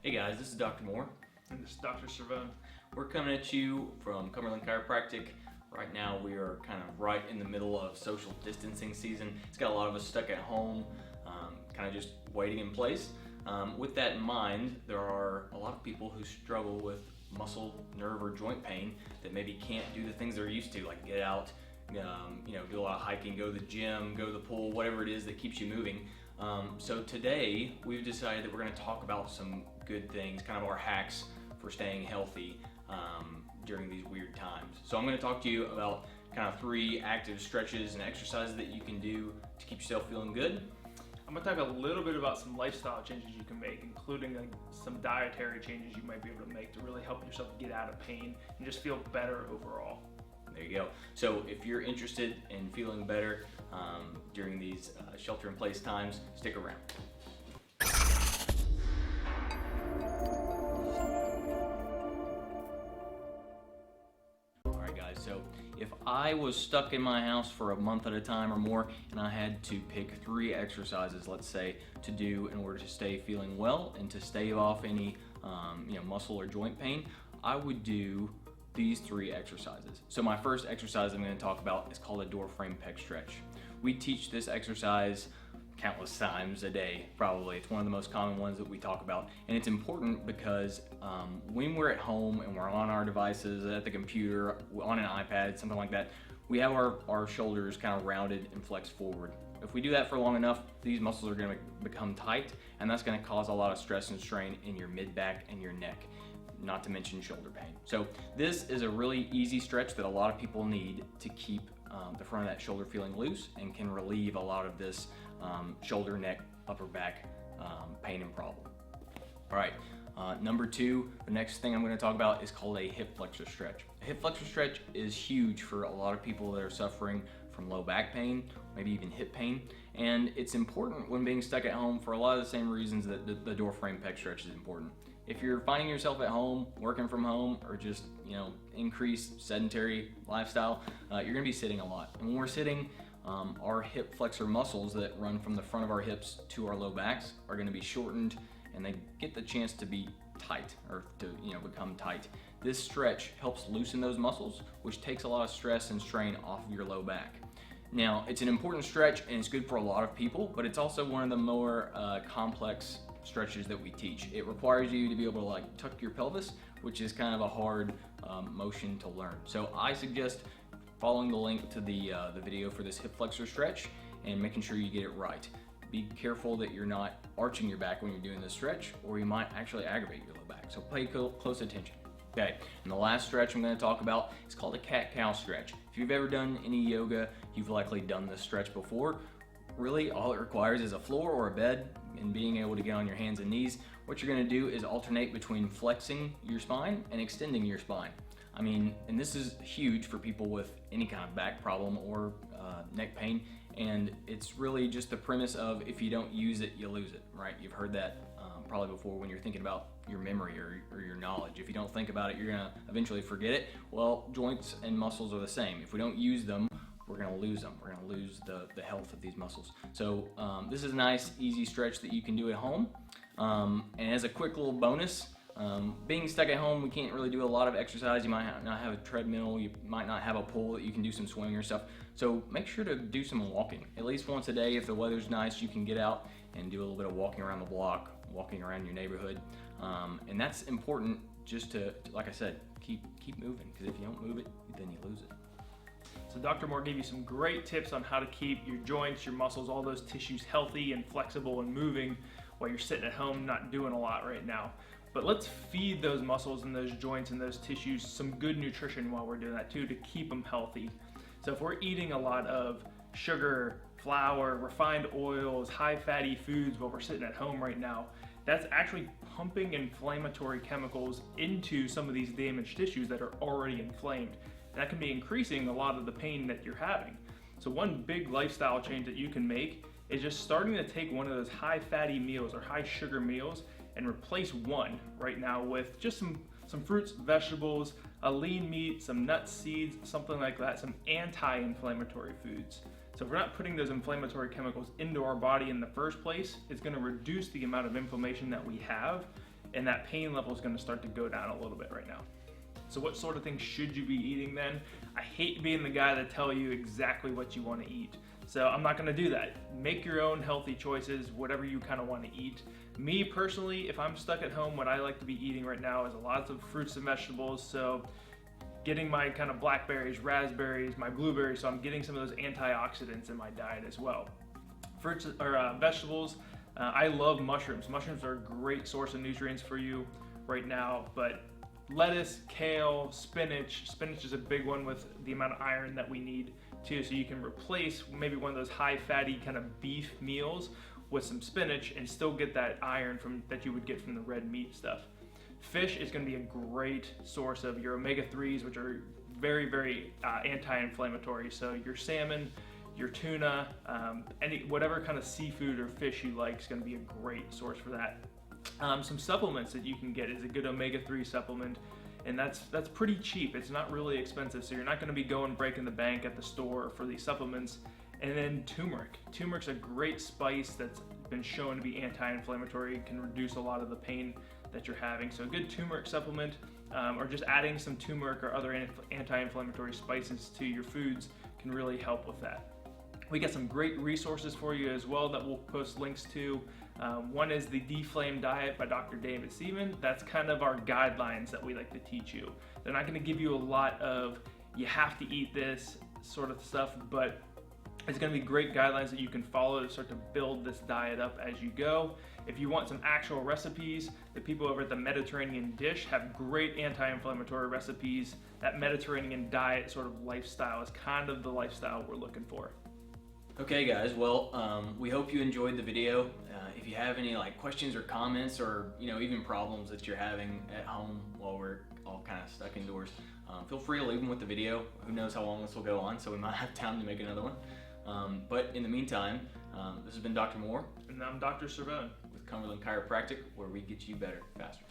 Hey guys, this is Dr. Moore. And this is Dr. Cervone. We're coming at you from Cumberland Chiropractic. Right now we are kind of right in the middle of social distancing season. It's got a lot of us stuck at home, kind of just waiting in place. With that in mind, there are a lot of people who struggle with muscle, nerve, or joint pain that maybe can't do the things they're used to, like get out, do a lot of hiking, go to the gym, go to the pool, whatever it is that keeps you moving. So today we've decided that we're going to talk about some good things, kind of our hacks for staying healthy during these weird times. So I'm going to talk to you about kind of 3 active stretches and exercises that you can do to keep yourself feeling good. I'm going to talk a little bit about some lifestyle changes you can make, including some dietary changes you might be able to make to really help yourself get out of pain and just feel better overall. There you go. So if you're interested in feeling better during these shelter-in-place times, stick around. Alright guys, so if I was stuck in my house for a month at a time or more and I had to pick 3 exercises, let's say, to do in order to stay feeling well and to stave off any muscle or joint pain, I would do these 3 exercises. So my first exercise I'm going to talk about is called a Doorframe PEC stretch. We teach this exercise countless times a day, probably. It's one of the most common ones that we talk about, and it's important because when we're at home and we're on our devices, at the computer, on an iPad, something like that, we have our shoulders kind of rounded and flexed forward. If we do that for long enough, these muscles are going to become tight, and that's going to cause a lot of stress and strain in your mid-back and your neck, not to mention shoulder pain. So this is a really easy stretch that a lot of people need to keep the front of that shoulder feeling loose and can relieve a lot of this shoulder, neck, upper back pain and problem. All right, number 2, the next thing I'm going to talk about is called a hip flexor stretch. A hip flexor stretch is huge for a lot of people that are suffering from low back pain, maybe even hip pain, and it's important when being stuck at home for a lot of the same reasons that the Doorframe PEC stretch is important. If you're finding yourself at home, working from home, or just increased sedentary lifestyle, you're gonna be sitting a lot. And when we're sitting, our hip flexor muscles that run from the front of our hips to our low backs are gonna be shortened, and they get the chance to be tight, or to become tight. This stretch helps loosen those muscles, which takes a lot of stress and strain off of your low back. Now, it's an important stretch and it's good for a lot of people, but it's also one of the more complex stretches that we teach. It requires you to be able to tuck your pelvis, which is kind of a hard motion to learn. So I suggest following the link to the video for this hip flexor stretch and making sure you get it right. Be careful that you're not arching your back when you're doing this stretch, or you might actually aggravate your low back. So pay close attention. Okay, and the last stretch I'm going to talk about is called a CatCow Stretch. If you've ever done any yoga, you've likely done this stretch before. Really, all it requires is a floor or a bed and being able to get on your hands and knees. What you're going to do is alternate between flexing your spine and extending your spine. And this is huge for people with any kind of back problem or neck pain, and it's really just the premise of if you don't use it, you lose it, right? You've heard that probably before when you're thinking about your memory or your knowledge. If you don't think about it, you're gonna eventually forget it. Well, joints and muscles are the same. If we don't use them, we're gonna lose them. We're gonna lose the health of these muscles. So this is a nice, easy stretch that you can do at home. And as a quick little bonus, being stuck at home, we can't really do a lot of exercise. You might not have a treadmill, you might not have a pool that you can do some swimming or stuff. So make sure to do some walking. At least once a day, if the weather's nice, you can get out and do a little bit of walking around the block, walking around your neighborhood. And that's important just to, like I said, keep moving, because if you don't move it, then you lose it. So Dr. Moore gave you some great tips on how to keep your joints, your muscles, all those tissues healthy and flexible and moving while you're sitting at home not doing a lot right now. But let's feed those muscles and those joints and those tissues some good nutrition while we're doing that too, to keep them healthy. So if we're eating a lot of sugar, flour, refined oils, high fatty foods while we're sitting at home right now, that's actually pumping inflammatory chemicals into some of these damaged tissues that are already inflamed. And that can be increasing a lot of the pain that you're having. So one big lifestyle change that you can make is just starting to take one of those high fatty meals or high sugar meals and replace one right now with just some fruits, vegetables, a lean meat, some nuts, seeds, something like that, some anti-inflammatory foods. So if we're not putting those inflammatory chemicals into our body in the first place, it's going to reduce the amount of inflammation that we have, and that pain level is going to start to go down a little bit right now. So what sort of things should you be eating then? I hate being the guy that tell you exactly what you want to eat. So I'm not going to do that. Make your own healthy choices, whatever you kind of want to eat. Me personally, if I'm stuck at home, what I like to be eating right now is lots of fruits and vegetables. So getting my kind of blackberries, raspberries, my blueberries, so I'm getting some of those antioxidants in my diet as well. Fruits or vegetables, I love mushrooms. Mushrooms are a great source of nutrients for you right now, but lettuce, kale, spinach. Spinach is a big one with the amount of iron that we need too. So you can replace maybe one of those high fatty kind of beef meals with some spinach and still get that iron that you would get from the red meat stuff. Fish is going to be a great source of your omega-3s, which are very, very anti-inflammatory. So your salmon, your tuna, whatever kind of seafood or fish you like is going to be a great source for that. Some supplements that you can get is a good omega-3 supplement, and that's pretty cheap. It's not really expensive, so you're not going to be breaking the bank at the store for these supplements. And then turmeric. Turmeric's a great spice that's been shown to be anti-inflammatory. It can reduce a lot of the pain that you're having. So a good turmeric supplement, or just adding some turmeric or other anti-inflammatory spices to your foods can really help with that. We got some great resources for you as well that we'll post links to. One is the Deflame Diet by Dr. David Seaman. That's kind of our guidelines that we like to teach you. They're not going to give you a lot of you have to eat this sort of stuff, but it's going to be great guidelines that you can follow to start to build this diet up as you go. If you want some actual recipes, the people over at the Mediterranean Dish have great anti-inflammatory recipes. That Mediterranean diet sort of lifestyle is kind of the lifestyle we're looking for. Okay guys, well, we hope you enjoyed the video. If you have any questions or comments, or even problems that you're having at home while we're all kind of stuck indoors, feel free to leave them with the video. Who knows how long this will go on, so we might have time to make another one. But in the meantime, this has been Dr. Moore. And I'm Dr. Cervone. With Cumberland Chiropractic, where we get you better, faster.